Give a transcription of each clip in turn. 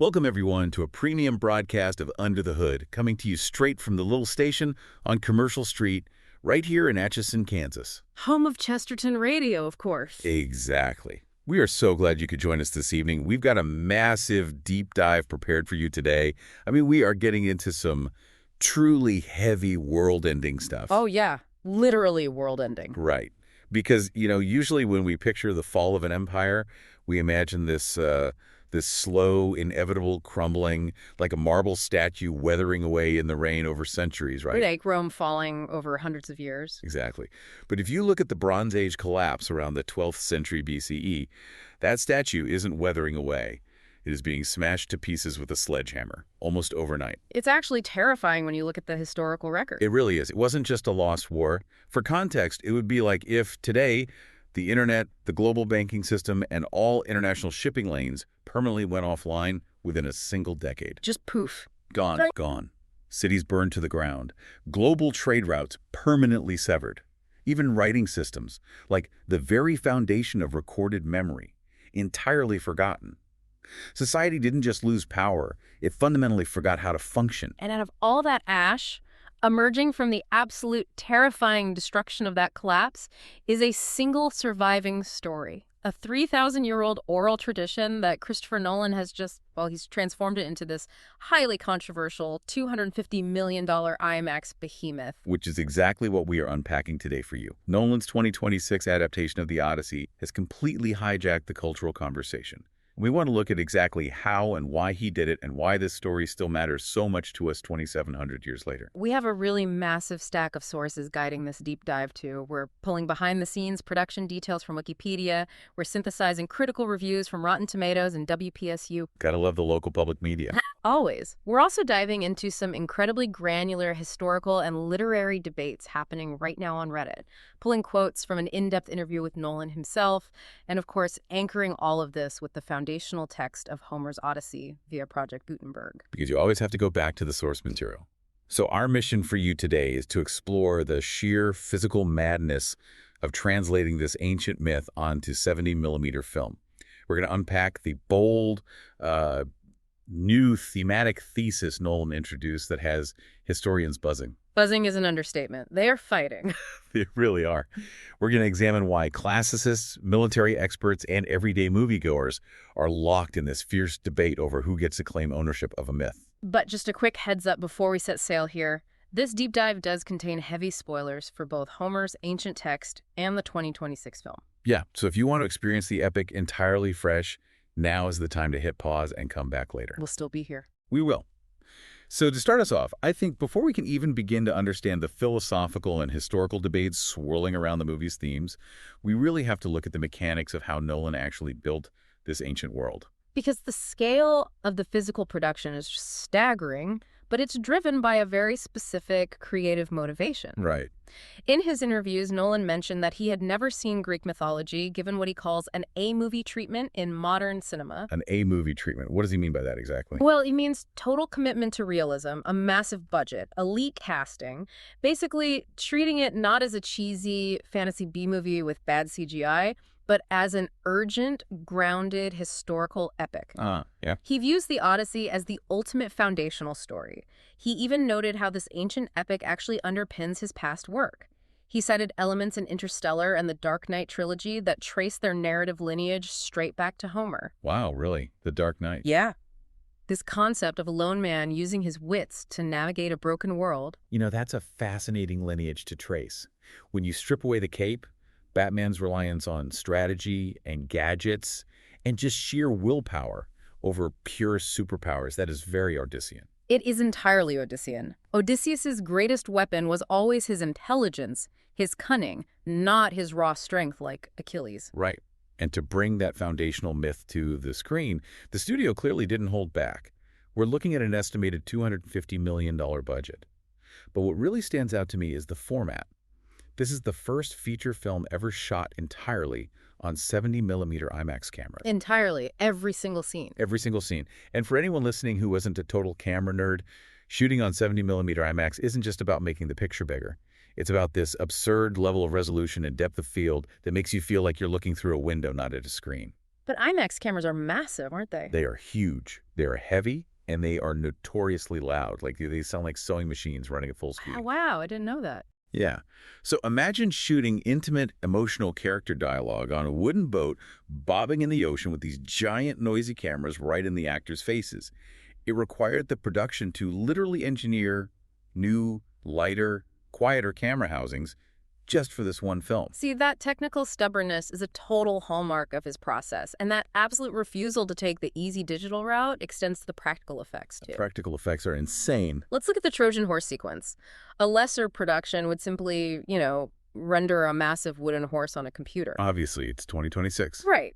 Welcome, everyone, to a premium broadcast of Under the Hood, coming to you straight from the little station on Commercial Street, right here in Atchison, Kansas. Home of Chesterton Radio, of course. Exactly. We are so glad you could join us this evening. We've got a massive deep dive prepared for you today. We are getting into some truly heavy world-ending stuff. Oh, yeah. Literally world-ending. Right. Because, usually when we picture the fall of an empire, we imagine this slow, inevitable crumbling, like a marble statue weathering away in the rain over centuries, right? Like Rome falling over hundreds of years. Exactly. But if you look at the Bronze Age collapse around the 12th century BCE, that statue isn't weathering away. It is being smashed to pieces with a sledgehammer, almost overnight. It's actually terrifying when you look at the historical record. It really is. It wasn't just a lost war. For context, it would be like if today the internet, the global banking system, and all international shipping lanes permanently went offline within a single decade. Just poof. Gone. Cities burned to the ground. Global trade routes permanently severed. Even writing systems, like the very foundation of recorded memory, entirely forgotten. Society didn't just lose power, it fundamentally forgot how to function. And out of all that ash, emerging from the absolute terrifying destruction of that collapse is a single surviving story. A 3,000-year-old oral tradition that Christopher Nolan has he's transformed it into this highly controversial $250 million IMAX behemoth. Which is exactly what we are unpacking today for you. Nolan's 2026 adaptation of the Odyssey has completely hijacked the cultural conversation. We want to look at exactly how and why he did it and why this story still matters so much to us 2,700 years later. We have a really massive stack of sources guiding this deep dive, too. We're pulling behind-the-scenes production details from Wikipedia. We're synthesizing critical reviews from Rotten Tomatoes and WPSU. Gotta love the local public media. Always. We're also diving into some incredibly granular historical and literary debates happening right now on Reddit, pulling quotes from an in-depth interview with Nolan himself, and of course, anchoring all of this with the foundational text of Homer's Odyssey via Project Gutenberg. Because you always have to go back to the source material. So our mission for you today is to explore the sheer physical madness of translating this ancient myth onto 70mm film. We're going to unpack the bold, new thematic thesis Nolan introduced that has historians buzzing. Buzzing is an understatement. They are fighting. They really are. We're going to examine why classicists, military experts, and everyday moviegoers are locked in this fierce debate over who gets to claim ownership of a myth. But just a quick heads up before we set sail here. This deep dive does contain heavy spoilers for both Homer's ancient text and the 2026 film. Yeah, so if you want to experience the epic entirely fresh, now is the time to hit pause and come back later. We'll still be here. We will. So to start us off, I think before we can even begin to understand the philosophical and historical debates swirling around the movie's themes, we really have to look at the mechanics of how Nolan actually built this ancient world. Because the scale of the physical production is just staggering, but it's driven by a very specific creative motivation. Right. In his interviews, Nolan mentioned that he had never seen Greek mythology given what he calls an A-movie treatment in modern cinema. An A-movie treatment. What does he mean by that exactly? Well, it means total commitment to realism, a massive budget, elite casting, basically treating it not as a cheesy fantasy B-movie with bad CGI, but as an urgent, grounded, historical epic. Yeah. He views the Odyssey as the ultimate foundational story. He even noted how this ancient epic actually underpins his past work. He cited elements in Interstellar and the Dark Knight trilogy that trace their narrative lineage straight back to Homer. Wow, really? The Dark Knight? Yeah. This concept of a lone man using his wits to navigate a broken world. That's a fascinating lineage to trace. When you strip away the cape, Batman's reliance on strategy and gadgets and just sheer willpower over pure superpowers, that is very Odyssean. It is entirely Odyssean. Odysseus's greatest weapon was always his intelligence, his cunning, not his raw strength like Achilles. Right. And to bring that foundational myth to the screen, the studio clearly didn't hold back. We're looking at an estimated $250 million budget. But what really stands out to me is the format. This is the first feature film ever shot entirely on 70mm IMAX cameras. Entirely. Every single scene. Every single scene. And for anyone listening who wasn't a total camera nerd, shooting on 70mm IMAX isn't just about making the picture bigger. It's about this absurd level of resolution and depth of field that makes you feel like you're looking through a window, not at a screen. But IMAX cameras are massive, aren't they? They are huge. They are heavy, and they are notoriously loud. Like, they sound like sewing machines running at full speed. Oh, wow, I didn't know that. Yeah. So imagine shooting intimate, emotional character dialogue on a wooden boat bobbing in the ocean with these giant, noisy cameras right in the actors' faces. It required the production to literally engineer new, lighter, quieter camera housings just for this one film. See, that technical stubbornness is a total hallmark of his process, and that absolute refusal to take the easy digital route extends to the practical effects, too. The practical effects are insane. Let's look at the Trojan horse sequence. A lesser production would simply, render a massive wooden horse on a computer. Obviously, it's 2026. Right.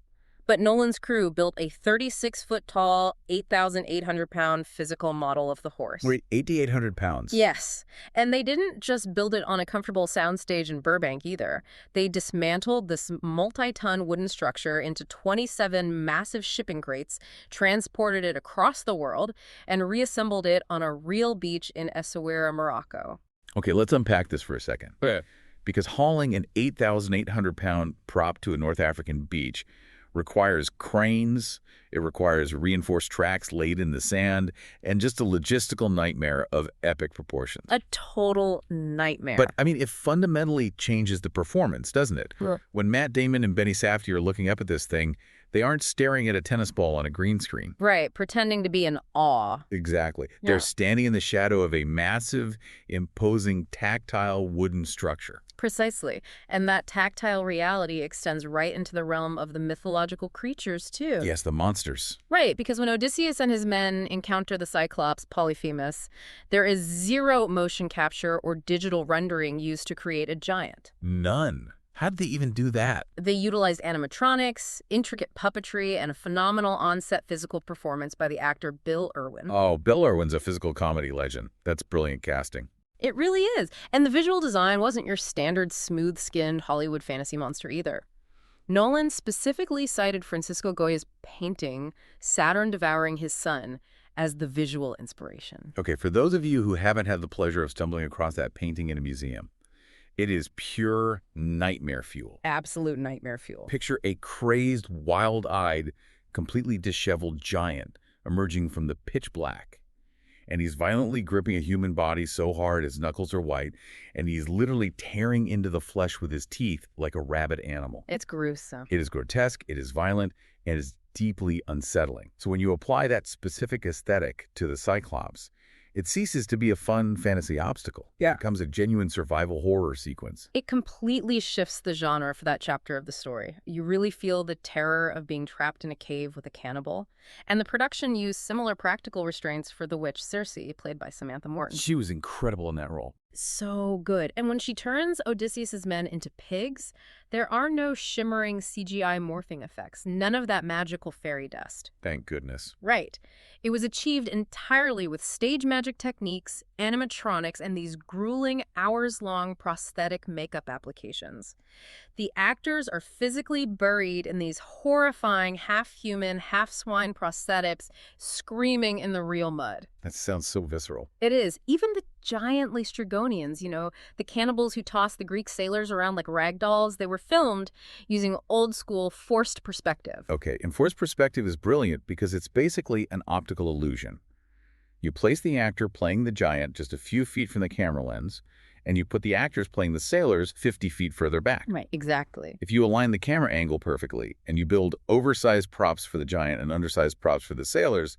But Nolan's crew built a 36-foot-tall, 8,800-pound physical model of the horse. Wait, 8,800 pounds? Yes. And they didn't just build it on a comfortable soundstage in Burbank either. They dismantled this multi-ton wooden structure into 27 massive shipping crates, transported it across the world, and reassembled it on a real beach in Essaouira, Morocco. Okay, let's unpack this for a second. Yeah. Because hauling an 8,800-pound prop to a North African beach requires cranes, it requires reinforced tracks laid in the sand, and just a logistical nightmare of epic proportions. A total nightmare. But, I mean, it fundamentally changes the performance, doesn't it? Yeah. When Matt Damon and Benny Safdie are looking up at this thing, they aren't staring at a tennis ball on a green screen. Right, pretending to be in awe. Exactly. Yeah. They're standing in the shadow of a massive, imposing, tactile wooden structure. Precisely. And that tactile reality extends right into the realm of the mythological creatures, too. Yes, the monsters. Right, because when Odysseus and his men encounter the Cyclops, Polyphemus, there is zero motion capture or digital rendering used to create a giant. None. How did they even do that? They utilized animatronics, intricate puppetry, and a phenomenal on-set physical performance by the actor Bill Irwin. Oh, Bill Irwin's a physical comedy legend. That's brilliant casting. It really is. And the visual design wasn't your standard smooth-skinned Hollywood fantasy monster either. Nolan specifically cited Francisco Goya's painting, Saturn Devouring His Son, as the visual inspiration. Okay, for those of you who haven't had the pleasure of stumbling across that painting in a museum, it is pure nightmare fuel. Absolute nightmare fuel. Picture a crazed, wild-eyed, completely disheveled giant emerging from the pitch black. And he's violently gripping a human body so hard his knuckles are white, and he's literally tearing into the flesh with his teeth like a rabid animal. It's gruesome. It is grotesque, it is violent, and it is deeply unsettling. So when you apply that specific aesthetic to the Cyclops, it ceases to be a fun fantasy obstacle. Yeah. It becomes a genuine survival horror sequence. It completely shifts the genre for that chapter of the story. You really feel the terror of being trapped in a cave with a cannibal. And the production used similar practical restraints for the witch Circe, played by Samantha Morton. She was incredible in that role. So good. And when she turns Odysseus's men into pigs, there are no shimmering CGI morphing effects. None of that magical fairy dust. Thank goodness. Right. It was achieved entirely with stage magic techniques, animatronics, and these grueling hours-long prosthetic makeup applications. The actors are physically buried in these horrifying half-human, half-swine prosthetics, screaming in the real mud. That sounds so visceral. It is. Even the giant Laestrygonians, the cannibals who tossed the Greek sailors around like rag dolls, they were filmed using old-school forced perspective. Okay, and forced perspective is brilliant because it's basically an optical illusion. You place the actor playing the giant just a few feet from the camera lens, and you put the actors playing the sailors 50 feet further back. Right, exactly. If you align the camera angle perfectly, and you build oversized props for the giant and undersized props for the sailors,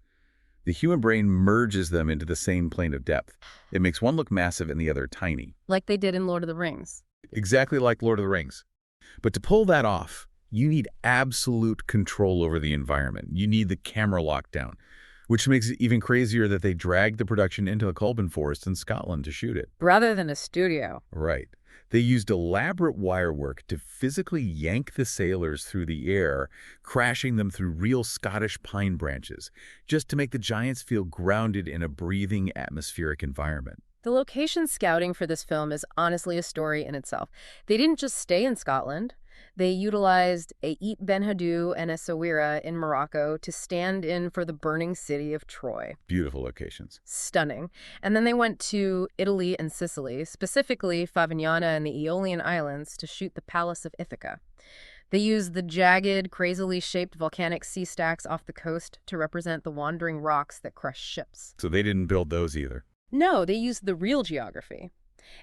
the human brain merges them into the same plane of depth. It makes one look massive and the other tiny. Like they did in Lord of the Rings. Exactly like Lord of the Rings. But to pull that off, you need absolute control over the environment. You need the camera lockdown, which makes it even crazier that they dragged the production into the Culbin Forest in Scotland to shoot it. Rather than a studio. Right. They used elaborate wire work to physically yank the sailors through the air, crashing them through real Scottish pine branches, just to make the giants feel grounded in a breathing atmospheric environment. The location scouting for this film is honestly a story in itself. They didn't just stay in Scotland. They utilized Ait Ben Haddou and Essaouira in Morocco to stand in for the burning city of Troy. Beautiful locations. Stunning. And then they went to Italy and Sicily, specifically Favignana and the Aeolian Islands, to shoot the Palace of Ithaca. They use the jagged, crazily shaped volcanic sea stacks off the coast to represent the wandering rocks that crush ships. So they didn't build those either. No, they used the real geography.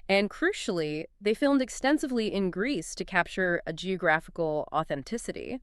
And crucially, they filmed extensively in Greece to capture a geographical authenticity.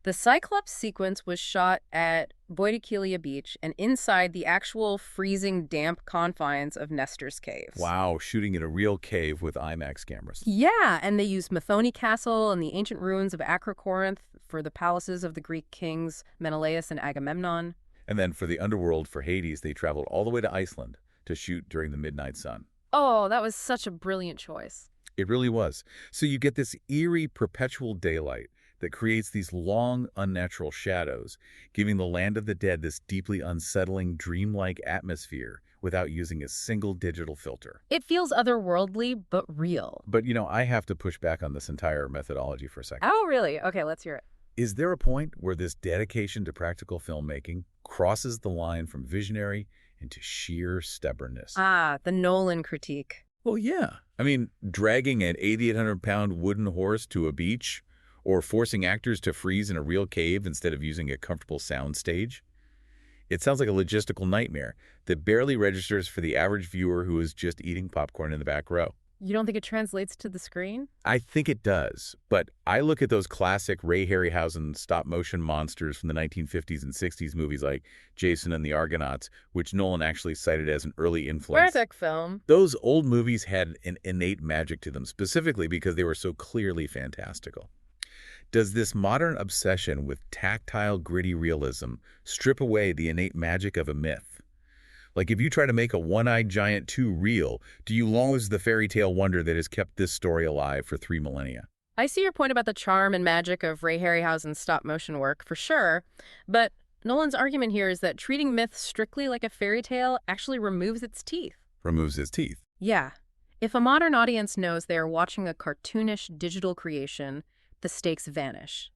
The Cyclops sequence was shot at Boydikilia Beach and inside the actual freezing damp confines of Nestor's Caves. Wow, shooting in a real cave with IMAX cameras. Yeah, and they used Methone Castle and the ancient ruins of Acrocorinth for the palaces of the Greek kings Menelaus and Agamemnon. And then for the underworld for Hades, they traveled all the way to Iceland to shoot during the midnight sun. Oh, that was such a brilliant choice. It really was. So you get this eerie perpetual daylight that creates these long, unnatural shadows, giving the land of the dead this deeply unsettling, dreamlike atmosphere without using a single digital filter. It feels otherworldly, but real. But, I have to push back on this entire methodology for a second. Oh, really? Okay, let's hear it. Is there a point where this dedication to practical filmmaking crosses the line from visionary into sheer stubbornness? Ah, the Nolan critique. Well, yeah. I mean, dragging an 8,800-pound wooden horse to a beach, or forcing actors to freeze in a real cave instead of using a comfortable soundstage. It sounds like a logistical nightmare that barely registers for the average viewer who is just eating popcorn in the back row. You don't think it translates to the screen? I think it does, but I look at those classic Ray Harryhausen stop-motion monsters from the 1950s and 60s movies like Jason and the Argonauts, which Nolan actually cited as an early influence. Terrific film. Those old movies had an innate magic to them, specifically because they were so clearly fantastical. Does this modern obsession with tactile, gritty realism strip away the innate magic of a myth? Like, if you try to make a one-eyed giant too real, do you lose the fairy tale wonder that has kept this story alive for 3 millennia? I see your point about the charm and magic of Ray Harryhausen's stop-motion work, for sure. But Nolan's argument here is that treating myth strictly like a fairy tale actually removes its teeth. Removes his teeth. Yeah. If a modern audience knows they are watching a cartoonish digital creation, the stakes vanish.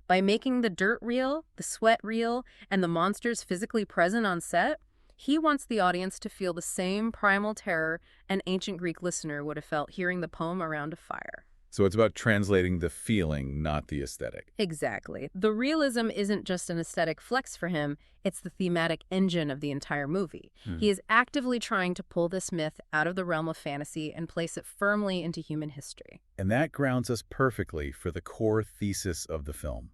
By making the dirt real, the sweat real, and the monsters physically present on set, he wants the audience to feel the same primal terror an ancient Greek listener would have felt hearing the poem around a fire. So it's about translating the feeling, not the aesthetic. Exactly. The realism isn't just an aesthetic flex for him, it's the thematic engine of the entire movie. He is actively trying to pull this myth out of the realm of fantasy and place it firmly into human history. And that grounds us perfectly for the core thesis of the film.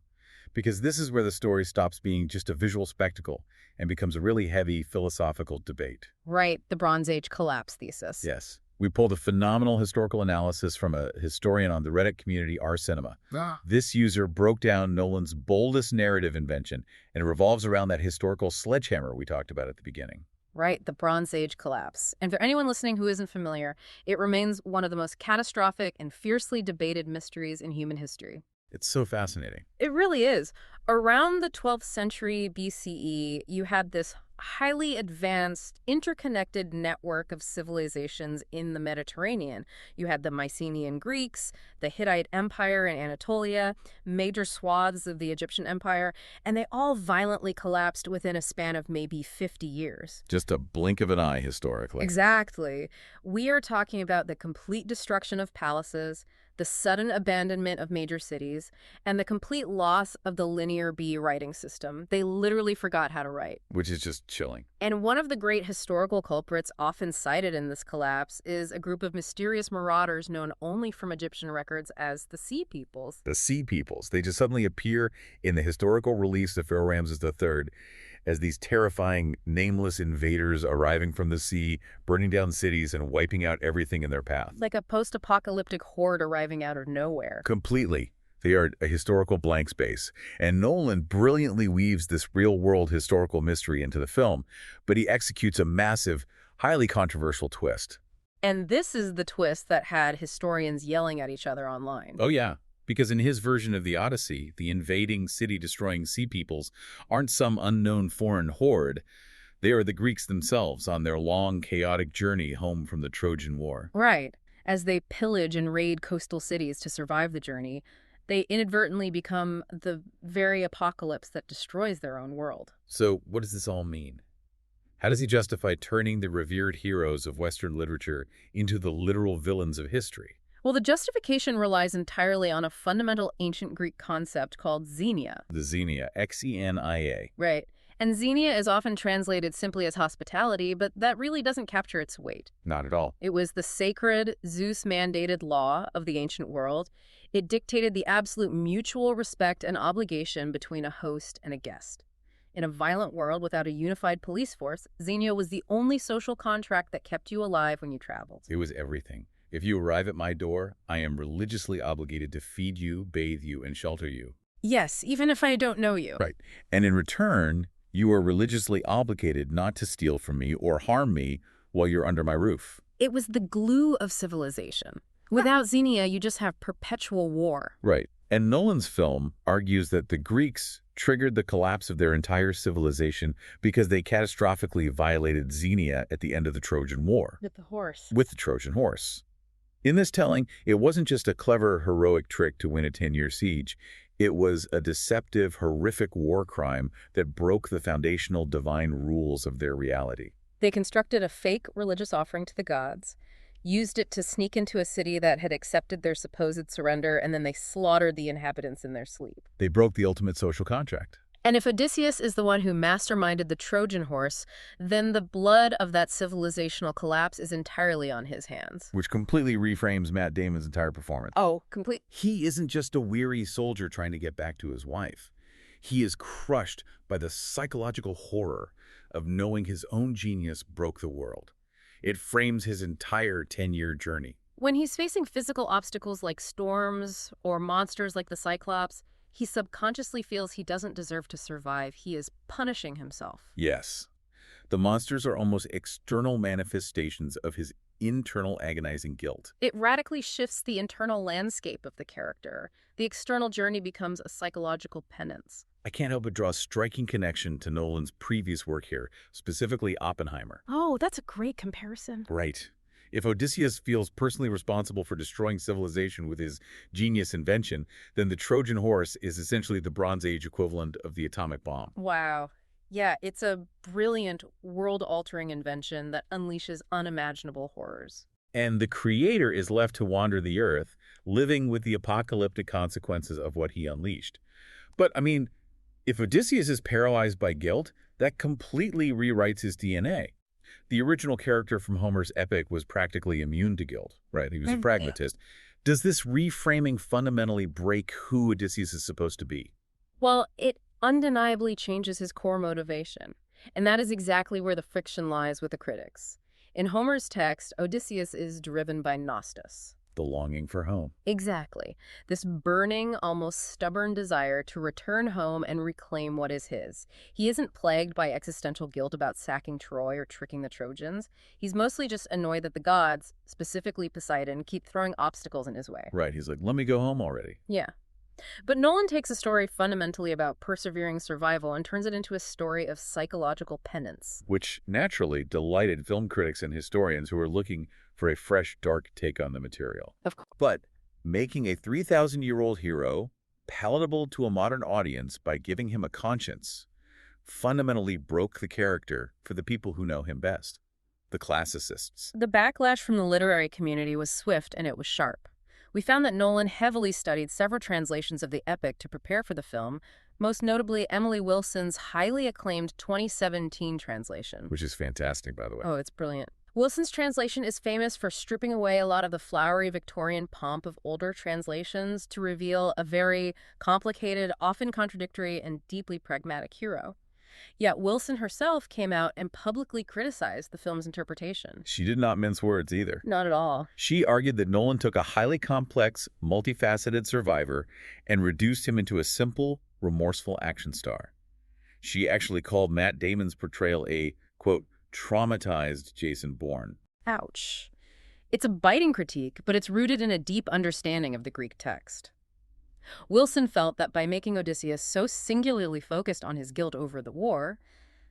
Because this is where the story stops being just a visual spectacle and becomes a really heavy philosophical debate. Right, the Bronze Age collapse thesis. Yes. We pulled a phenomenal historical analysis from a historian on the Reddit community, rcinema. This user broke down Nolan's boldest narrative invention, and it revolves around that historical sledgehammer we talked about at the beginning. Right, the Bronze Age collapse. And for anyone listening who isn't familiar, it remains one of the most catastrophic and fiercely debated mysteries in human history. It's so fascinating. It really is. Around the 12th century BCE, you had this highly advanced, interconnected network of civilizations in the Mediterranean. You had the Mycenaean Greeks, the Hittite Empire in Anatolia, major swaths of the Egyptian Empire, and they all violently collapsed within a span of maybe 50 years. Just a blink of an eye historically. Exactly. We are talking about the complete destruction of palaces, the sudden abandonment of major cities, and the complete loss of the linear B writing system. They literally forgot how to write. Which is just chilling. And one of the great historical culprits often cited in this collapse is a group of mysterious marauders known only from Egyptian records as the Sea Peoples. The Sea Peoples. They just suddenly appear in the historical release of Pharaoh Ramses III as these terrifying, nameless invaders arriving from the sea, burning down cities and wiping out everything in their path. Like a post-apocalyptic horde arriving out of nowhere. Completely. They are a historical blank space. And Nolan brilliantly weaves this real-world historical mystery into the film, but he executes a massive, highly controversial twist. And this is the twist that had historians yelling at each other online. Oh, yeah. Because in his version of the Odyssey, the invading, city-destroying sea peoples aren't some unknown foreign horde. They are the Greeks themselves on their long, chaotic journey home from the Trojan War. Right. As they pillage and raid coastal cities to survive the journey, they inadvertently become the very apocalypse that destroys their own world. So what does this all mean? How does he justify turning the revered heroes of Western literature into the literal villains of history? Well, the justification relies entirely on a fundamental ancient Greek concept called xenia. The Xenia, Xenia. Right. And xenia is often translated simply as hospitality, but that really doesn't capture its weight. Not at all. It was the sacred, Zeus-mandated law of the ancient world. It dictated the absolute mutual respect and obligation between a host and a guest. In a violent world without a unified police force, xenia was the only social contract that kept you alive when you traveled. It was everything. If you arrive at my door, I am religiously obligated to feed you, bathe you, and shelter you. Yes, even if I don't know you. Right. And in return, you are religiously obligated not to steal from me or harm me while you're under my roof. It was the glue of civilization. Without xenia, you just have perpetual war. Right. And Nolan's film argues that the Greeks triggered the collapse of their entire civilization because they catastrophically violated Xenia at the end of the Trojan War. With the horse. With the Trojan horse. In this telling, it wasn't just a clever, heroic trick to win a 10-year siege. It was a deceptive, horrific war crime that broke the foundational divine rules of their reality. They constructed a fake religious offering to the gods, used it to sneak into a city that had accepted their supposed surrender, and then they slaughtered the inhabitants in their sleep. They broke the ultimate social contract. And if Odysseus is the one who masterminded the Trojan horse, then the blood of that civilizational collapse is entirely on his hands. Which completely reframes Matt Damon's entire performance. Oh, complete. He isn't just a weary soldier trying to get back to his wife. He is crushed by the psychological horror of knowing his own genius broke the world. It frames his entire 10-year journey. When he's facing physical obstacles like storms or monsters like the Cyclops, he subconsciously feels he doesn't deserve to survive. He is punishing himself. Yes. The monsters are almost external manifestations of his internal agonizing guilt. It radically shifts the internal landscape of the character. The external journey becomes a psychological penance. I can't help but draw a striking connection to Nolan's previous work here, specifically Oppenheimer. Oh, that's a great comparison. Right. If Odysseus feels personally responsible for destroying civilization with his genius invention, then the Trojan horse is essentially the Bronze Age equivalent of the atomic bomb. Wow. Yeah, it's a brilliant, world-altering invention that unleashes unimaginable horrors. And the creator is left to wander the earth, living with the apocalyptic consequences of what he unleashed. But, I mean, if Odysseus is paralyzed by guilt, that completely rewrites his DNA. The original character from Homer's epic was practically immune to guilt, right? He was a pragmatist. Does this reframing fundamentally break who Odysseus is supposed to be? Well, it undeniably changes his core motivation. And that is exactly where the friction lies with the critics. In Homer's text, Odysseus is driven by nostos. The longing for home. Exactly. This burning, almost stubborn desire to return home and reclaim what is his. He isn't plagued by existential guilt about sacking Troy or tricking the Trojans. He's mostly just annoyed that the gods, specifically Poseidon, keep throwing obstacles in his way. Right. He's like, let me go home already. Yeah. But Nolan takes a story fundamentally about persevering survival and turns it into a story of psychological penance. Which naturally delighted film critics and historians who were looking for a fresh, dark take on the material. Of course. But making a 3,000-year-old hero palatable to a modern audience by giving him a conscience fundamentally broke the character for the people who know him best, the classicists. The backlash from the literary community was swift and it was sharp. We found that Nolan heavily studied several translations of the epic to prepare for the film, most notably Emily Wilson's highly acclaimed 2017 translation. Which is fantastic, by the way. Oh, it's brilliant. Wilson's translation is famous for stripping away a lot of the flowery Victorian pomp of older translations to reveal a very complicated, often contradictory, and deeply pragmatic hero. Yet Wilson herself came out and publicly criticized the film's interpretation. She did not mince words either. Not at all. She argued that Nolan took a highly complex, multifaceted survivor and reduced him into a simple, remorseful action star. She actually called Matt Damon's portrayal a, quote, traumatized Jason Bourne. Ouch. It's a biting critique, but it's rooted in a deep understanding of the Greek text. Wilson felt that by making Odysseus so singularly focused on his guilt over the war,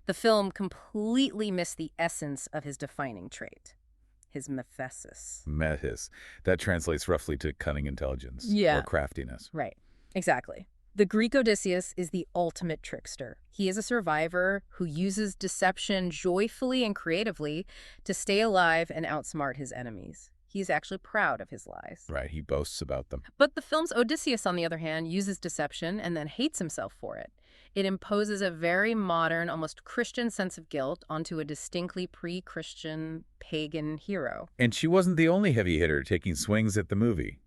the film completely missed the essence of his defining trait, his mythesis. Methis. That translates roughly to cunning intelligence or craftiness. Right, exactly. The Greek Odysseus is the ultimate trickster. He is a survivor who uses deception joyfully and creatively to stay alive and outsmart his enemies. He's actually proud of his lies. Right, he boasts about them. But the film's Odysseus, on the other hand, uses deception and then hates himself for it. It imposes a very modern, almost Christian sense of guilt onto a distinctly pre-Christian, pagan hero. And she wasn't the only heavy hitter taking swings at the movie.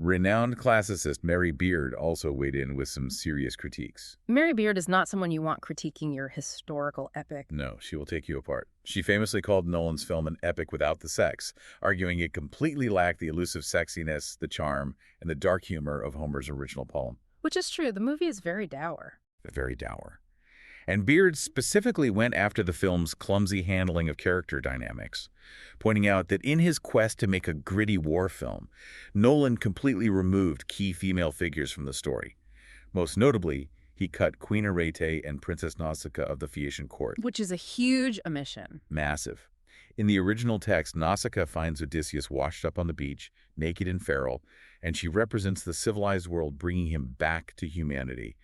Renowned classicist Mary Beard also weighed in with some serious critiques. Mary Beard is not someone you want critiquing your historical epic. No, she will take you apart. She famously called Nolan's film an epic without the sex, arguing it completely lacked the elusive sexiness, the charm, and the dark humor of Homer's original poem. Which is true. The movie is very dour. Very dour. And Beard specifically went after the film's clumsy handling of character dynamics, pointing out that in his quest to make a gritty war film, Nolan completely removed key female figures from the story. Most notably, he cut Queen Arete and Princess Nausicaa of the Phaeacian court. Which is a huge omission. Massive. In the original text, Nausicaa finds Odysseus washed up on the beach, naked and feral, and she represents the civilized world bringing him back to humanity.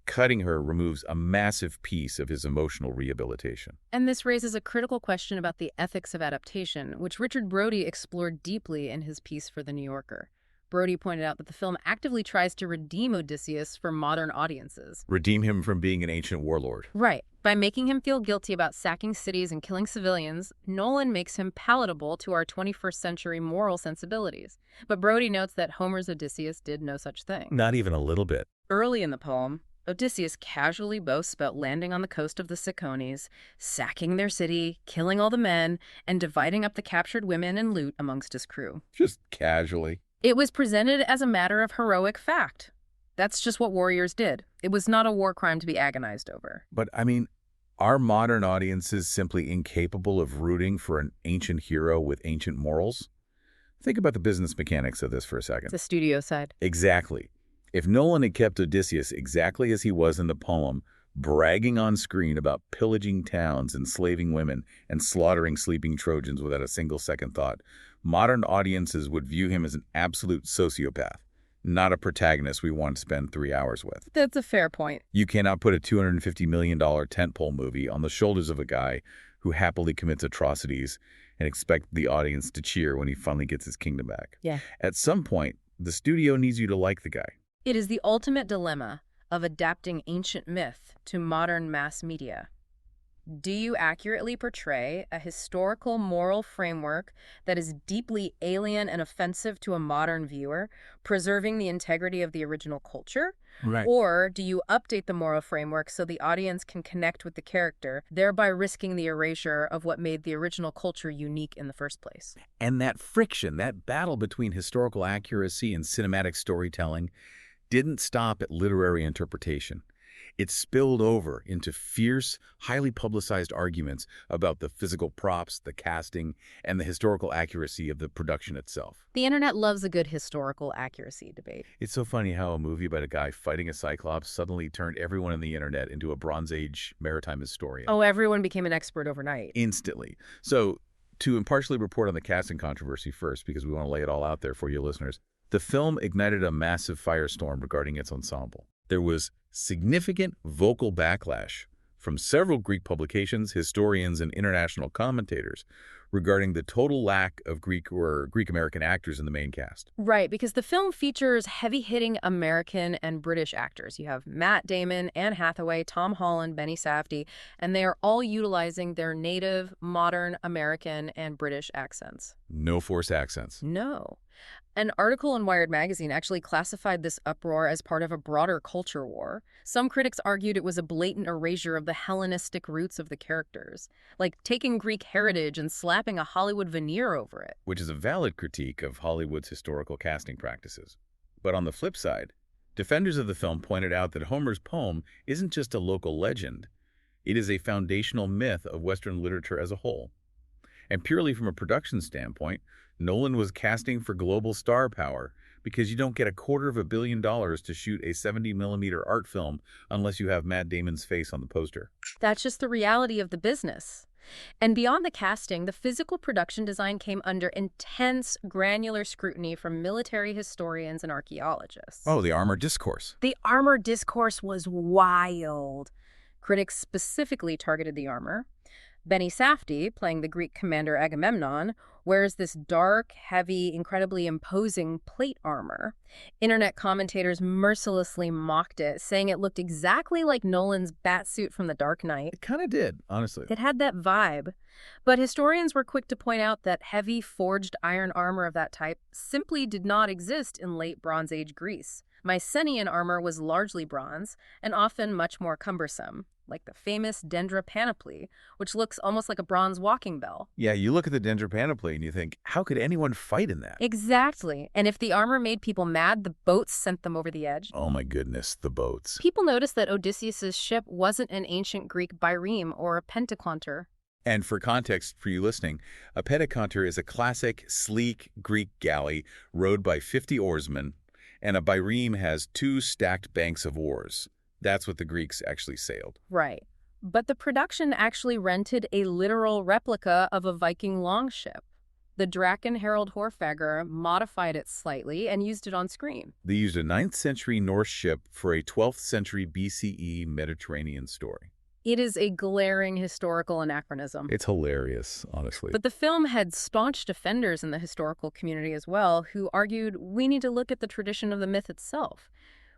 Cutting her removes a massive piece of his emotional rehabilitation. And this raises a critical question about the ethics of adaptation, which Richard Brody explored deeply in his piece for The New Yorker. Brody pointed out that the film actively tries to redeem Odysseus for modern audiences. Redeem him from being an ancient warlord. Right. By making him feel guilty about sacking cities and killing civilians, Nolan makes him palatable to our 21st century moral sensibilities. But Brody notes that Homer's Odysseus did no such thing. Not even a little bit. Early in the poem, Odysseus casually boasts about landing on the coast of the Cicones, sacking their city, killing all the men, and dividing up the captured women and loot amongst his crew. Just casually. It was presented as a matter of heroic fact. That's just what warriors did. It was not a war crime to be agonized over. But, I mean, are modern audiences simply incapable of rooting for an ancient hero with ancient morals? Think about the business mechanics of this for a second. The studio side. Exactly. If Nolan had kept Odysseus exactly as he was in the poem, bragging on screen about pillaging towns, enslaving women, and slaughtering sleeping Trojans without a single second thought, modern audiences would view him as an absolute sociopath, not a protagonist we want to spend 3 hours with. That's a fair point. You cannot put a $250 million tentpole movie on the shoulders of a guy who happily commits atrocities and expect the audience to cheer when he finally gets his kingdom back. Yeah. At some point, the studio needs you to like the guy. It is the ultimate dilemma of adapting ancient myth to modern mass media. Do you accurately portray a historical moral framework that is deeply alien and offensive to a modern viewer, preserving the integrity of the original culture? Right. Or do you update the moral framework so the audience can connect with the character, thereby risking the erasure of what made the original culture unique in the first place? And that friction, that battle between historical accuracy and cinematic storytelling, didn't stop at literary interpretation. It spilled over into fierce, highly publicized arguments about the physical props, the casting, and the historical accuracy of the production itself. The internet loves a good historical accuracy debate. It's so funny how a movie about a guy fighting a cyclops suddenly turned everyone on the internet into a Bronze Age maritime historian. Oh, everyone became an expert overnight. Instantly. So, to impartially report on the casting controversy first, because we want to lay it all out there for you listeners, the film ignited a massive firestorm regarding its ensemble. There was significant vocal backlash from several Greek publications, historians, and international commentators regarding the total lack of Greek or Greek-American actors in the main cast. Right, because the film features heavy-hitting American and British actors. You have Matt Damon, Anne Hathaway, Tom Holland, Benny Safdie, and they are all utilizing their native, modern American and British accents. No forced accents. No. An article in Wired magazine actually classified this uproar as part of a broader culture war. Some critics argued it was a blatant erasure of the Hellenistic roots of the characters, like taking Greek heritage and slapping a Hollywood veneer over it. Which is a valid critique of Hollywood's historical casting practices. But on the flip side, defenders of the film pointed out that Homer's poem isn't just a local legend. It is a foundational myth of Western literature as a whole. And purely from a production standpoint, Nolan was casting for global star power because you don't get $250 million to shoot a 70mm art film unless you have Matt Damon's face on the poster. That's just the reality of the business. And beyond the casting, the physical production design came under intense, granular scrutiny from military historians and archaeologists. Oh, the armor discourse. The armor discourse was wild. Critics specifically targeted the armor. Benny Safdie, playing the Greek commander Agamemnon, wears this dark, heavy, incredibly imposing plate armor. Internet commentators mercilessly mocked it, saying it looked exactly like Nolan's batsuit from The Dark Knight. It kind of did, honestly. It had that vibe. But historians were quick to point out that heavy, forged iron armor of that type simply did not exist in late Bronze Age Greece. Mycenaean armor was largely bronze, and often much more cumbersome, like the famous Dendra panoply, which looks almost like a bronze walking bell. Yeah, you look at the Dendra panoply and you think, how could anyone fight in that? Exactly. And if the armor made people mad, the boats sent them over the edge. Oh my goodness, the boats. People noticed that Odysseus' ship wasn't an ancient Greek bireme or a pentaconter. And for context for you listening, a pentaconter is a classic, sleek Greek galley rowed by 50 oarsmen, and a bireme has 2 stacked banks of oars. That's what the Greeks actually sailed. Right. But the production actually rented a literal replica of a Viking longship. The Draken Harald Hårfagre modified it slightly and used it on screen. They used a 9th century Norse ship for a 12th century BCE Mediterranean story. It is a glaring historical anachronism. It's hilarious, honestly. But the film had staunch defenders in the historical community as well, who argued we need to look at the tradition of the myth itself.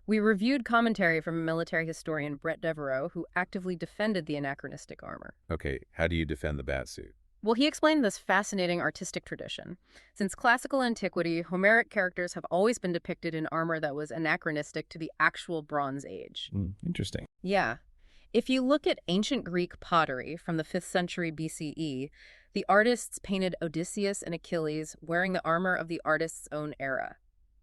We reviewed commentary from military historian Brett Devereaux, who actively defended the anachronistic armor. Okay, how do you defend the batsuit? Well, he explained this fascinating artistic tradition. Since classical antiquity, Homeric characters have always been depicted in armor that was anachronistic to the actual Bronze Age. Interesting. Yeah. If you look at ancient Greek pottery from the 5th century BCE, the artists painted Odysseus and Achilles wearing the armor of the artist's own era,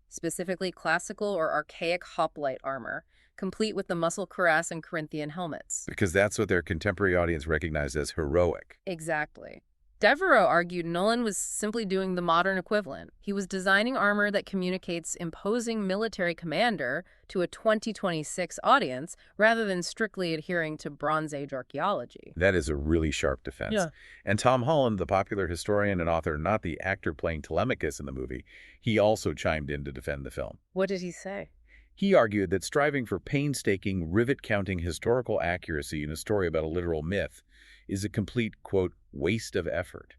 specifically classical or archaic hoplite armor, complete with the muscle cuirass and Corinthian helmets. Because that's what their contemporary audience recognized as heroic. Exactly. Devereaux argued Nolan was simply doing the modern equivalent. He was designing armor that communicates imposing military commander to a 2026 audience rather than strictly adhering to Bronze Age archaeology. That is a really sharp defense. Yeah. And Tom Holland, the popular historian and author, not the actor playing Telemachus in the movie, he also chimed in to defend the film. What did he say? He argued that striving for painstaking, rivet-counting historical accuracy in a story about a literal myth is a complete, quote, waste of effort.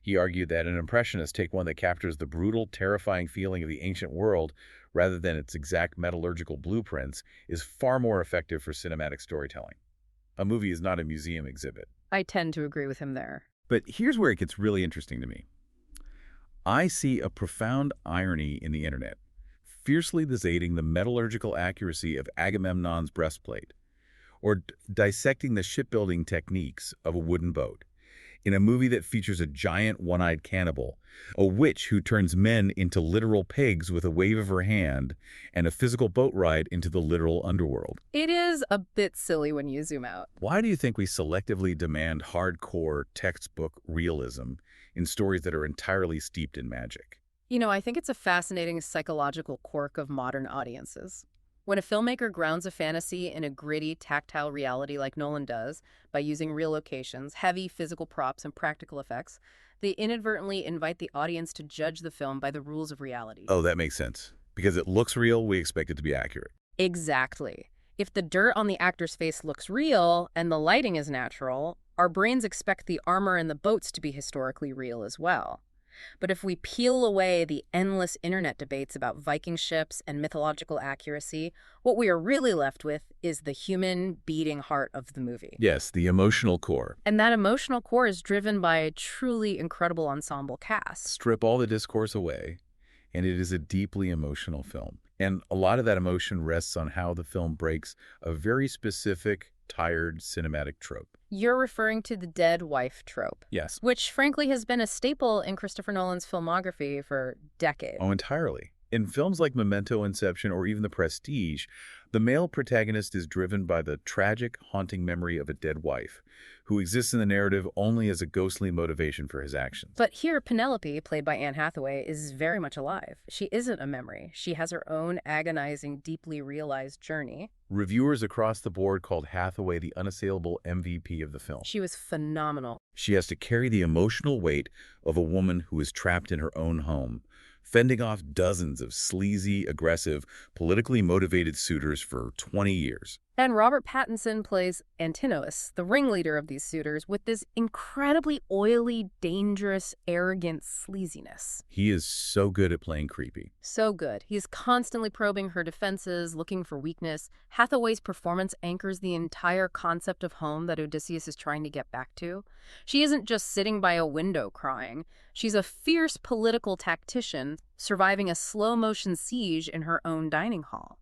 He argued that an impressionist take one that captures the brutal, terrifying feeling of the ancient world rather than its exact metallurgical blueprints is far more effective for cinematic storytelling. A movie is not a museum exhibit. I tend to agree with him there. But here's where it gets really interesting to me. I see a profound irony in the internet, fiercely debating the metallurgical accuracy of Agamemnon's breastplate, or dissecting the shipbuilding techniques of a wooden boat, in a movie that features a giant one-eyed cannibal, a witch who turns men into literal pigs with a wave of her hand, and a physical boat ride into the literal underworld. It is a bit silly when you zoom out. Why do you think we selectively demand hardcore textbook realism in stories that are entirely steeped in magic? You know, I think it's a fascinating psychological quirk of modern audiences. When a filmmaker grounds a fantasy in a gritty, tactile reality like Nolan does, by using real locations, heavy physical props, and practical effects, they inadvertently invite the audience to judge the film by the rules of reality. Oh, that makes sense. Because it looks real, we expect it to be accurate. Exactly. If the dirt on the actor's face looks real and the lighting is natural, our brains expect the armor and the boats to be historically real as well. But if we peel away the endless internet debates about Viking ships and mythological accuracy, what we are really left with is the human beating heart of the movie. Yes, the emotional core. And that emotional core is driven by a truly incredible ensemble cast. Strip all the discourse away, and it is a deeply emotional film. And a lot of that emotion rests on how the film breaks a very specific, tired cinematic trope. You're referring to the dead wife trope. Yes. Which, frankly, has been a staple in Christopher Nolan's filmography for decades. Oh, entirely. In films like Memento, Inception, or even The Prestige, the male protagonist is driven by the tragic, haunting memory of a dead wife, who exists in the narrative only as a ghostly motivation for his actions. But here, Penelope, played by Anne Hathaway, is very much alive. She isn't a memory. She has her own agonizing, deeply realized journey. Reviewers across the board called Hathaway the unassailable MVP of the film. She was phenomenal. She has to carry the emotional weight of a woman who is trapped in her own home, fending off dozens of sleazy, aggressive, politically motivated suitors for 20 years. And Robert Pattinson plays Antinous, the ringleader of these suitors, with this incredibly oily, dangerous, arrogant sleaziness. He is so good at playing creepy. So good. He's constantly probing her defenses, looking for weakness. Hathaway's performance anchors the entire concept of home that Odysseus is trying to get back to. She isn't just sitting by a window crying. She's a fierce political tactician surviving a slow-motion siege in her own dining hall.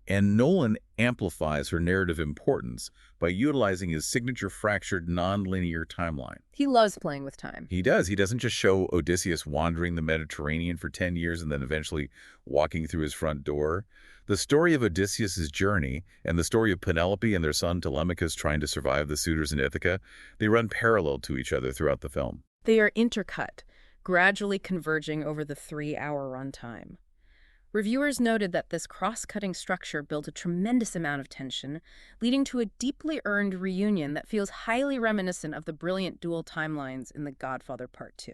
And Nolan amplifies her narrative importance by utilizing his signature fractured non-linear timeline. He loves playing with time. He does. He doesn't just show Odysseus wandering the Mediterranean for 10 years and then eventually walking through his front door. The story of Odysseus' journey and the story of Penelope and their son Telemachus trying to survive the suitors in Ithaca, they run parallel to each other throughout the film. They are intercut, gradually converging over the 3-hour runtime. Reviewers noted that this cross-cutting structure built a tremendous amount of tension, leading to a deeply earned reunion that feels highly reminiscent of the brilliant dual timelines in The Godfather Part 2.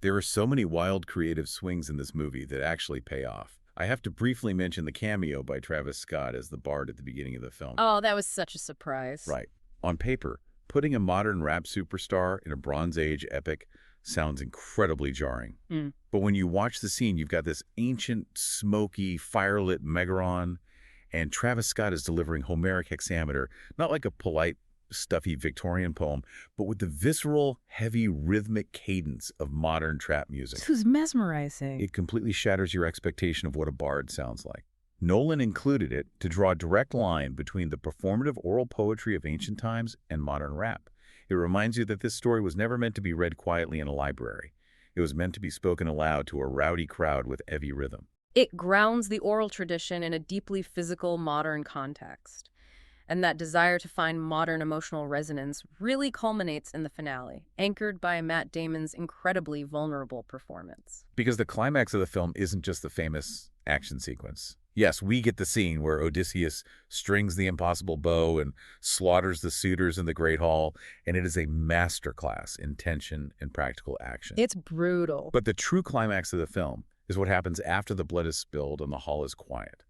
There are so many wild creative swings in this movie that actually pay off. I have to briefly mention the cameo by Travis Scott as the bard at the beginning of the film. Oh, that was such a surprise. Right. On paper, putting a modern rap superstar in a Bronze Age epic sounds incredibly jarring. But when you watch the scene, you've got this ancient, smoky, firelit Megaron, and Travis Scott is delivering Homeric hexameter, not like a polite, stuffy Victorian poem, but with the visceral, heavy, rhythmic cadence of modern trap music. This was mesmerizing. It completely shatters your expectation of what a bard sounds like. Nolan included it to draw a direct line between the performative oral poetry of ancient times and modern rap. It reminds you that this story was never meant to be read quietly in a library. It was meant to be spoken aloud to a rowdy crowd with heavy rhythm. It grounds the oral tradition in a deeply physical, modern context. And that desire to find modern emotional resonance really culminates in the finale, anchored by Matt Damon's incredibly vulnerable performance. Because the climax of the film isn't just the famous action sequence. Yes, we get the scene where Odysseus strings the impossible bow and slaughters the suitors in the Great Hall, and it is a masterclass in tension and practical action. It's brutal. But the true climax of the film is what happens after the blood is spilled and the hall is quiet.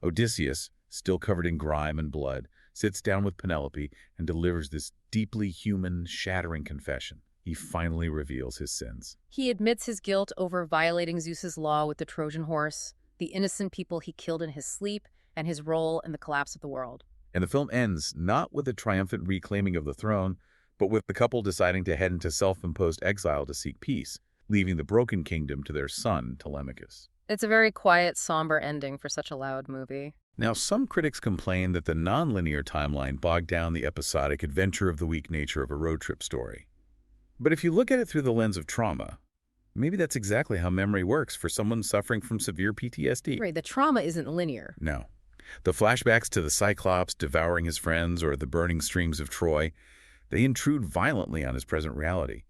Odysseus, still covered in grime and blood, sits down with Penelope and delivers this deeply human, shattering confession. He finally reveals his sins. He admits his guilt over violating Zeus's law with the Trojan horse, the innocent people he killed in his sleep, and his role in the collapse of the world. And the film ends not with a triumphant reclaiming of the throne, but with the couple deciding to head into self-imposed exile to seek peace, leaving the broken kingdom to their son, Telemachus. It's a very quiet, somber ending for such a loud movie. Now, some critics complain that the non-linear timeline bogged down the episodic adventure-of-the-week nature of a road trip story. But if you look at it through the lens of trauma, maybe that's exactly how memory works for someone suffering from severe PTSD. Right, the trauma isn't linear. No. The flashbacks to the Cyclops devouring his friends or the burning streams of Troy, they intrude violently on his present reality.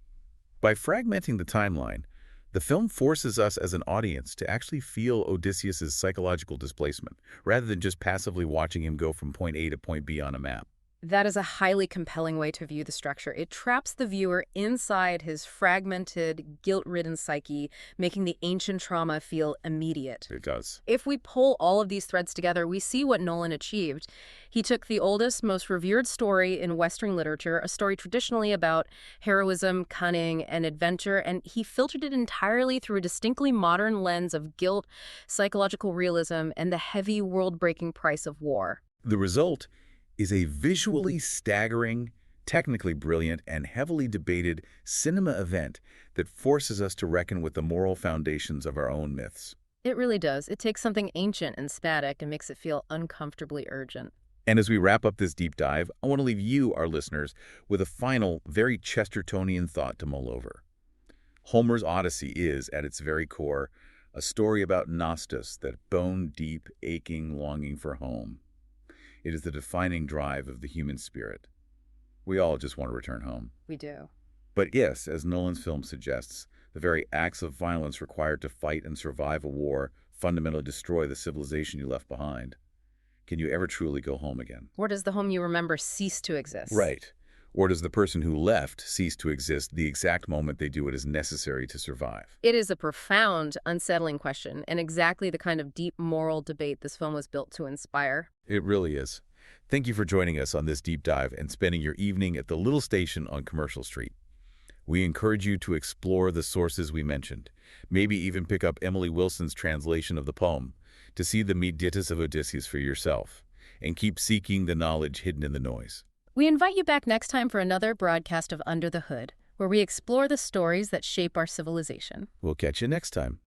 By fragmenting the timeline, the film forces us as an audience to actually feel Odysseus' psychological displacement, rather than just passively watching him go from point A to point B on a map. That is a highly compelling way to view the structure. It traps the viewer inside his fragmented, guilt-ridden psyche, making the ancient trauma feel immediate. It does. If we pull all of these threads together, we see what Nolan achieved. He took the oldest, most revered story in Western literature, a story traditionally about heroism, cunning, and adventure, and he filtered it entirely through a distinctly modern lens of guilt, psychological realism, and the heavy, world-breaking price of war. The result is a visually staggering, technically brilliant, and heavily debated cinema event that forces us to reckon with the moral foundations of our own myths. It really does. It takes something ancient and static and makes it feel uncomfortably urgent. And as we wrap up this deep dive, I want to leave you, our listeners, with a final, very Chestertonian thought to mull over. Homer's Odyssey is, at its very core, a story about nostos, that bone-deep, aching longing for home. It is the defining drive of the human spirit. We all just want to return home. We do. But yes, as Nolan's film suggests, the very acts of violence required to fight and survive a war fundamentally destroy the civilization you left behind. Can you ever truly go home again? Or does the home you remember cease to exist? Right. Or does the person who left cease to exist the exact moment they do what is necessary to survive? It is a profound, unsettling question, and exactly the kind of deep moral debate this film was built to inspire. It really is. Thank you for joining us on this deep dive and spending your evening at the little station on Commercial Street. We encourage you to explore the sources we mentioned, maybe even pick up Emily Wilson's translation of the poem to see the Medittus of Odysseus for yourself, and keep seeking the knowledge hidden in the noise. We invite you back next time for another broadcast of Under the Hood, where we explore the stories that shape our civilization. We'll catch you next time.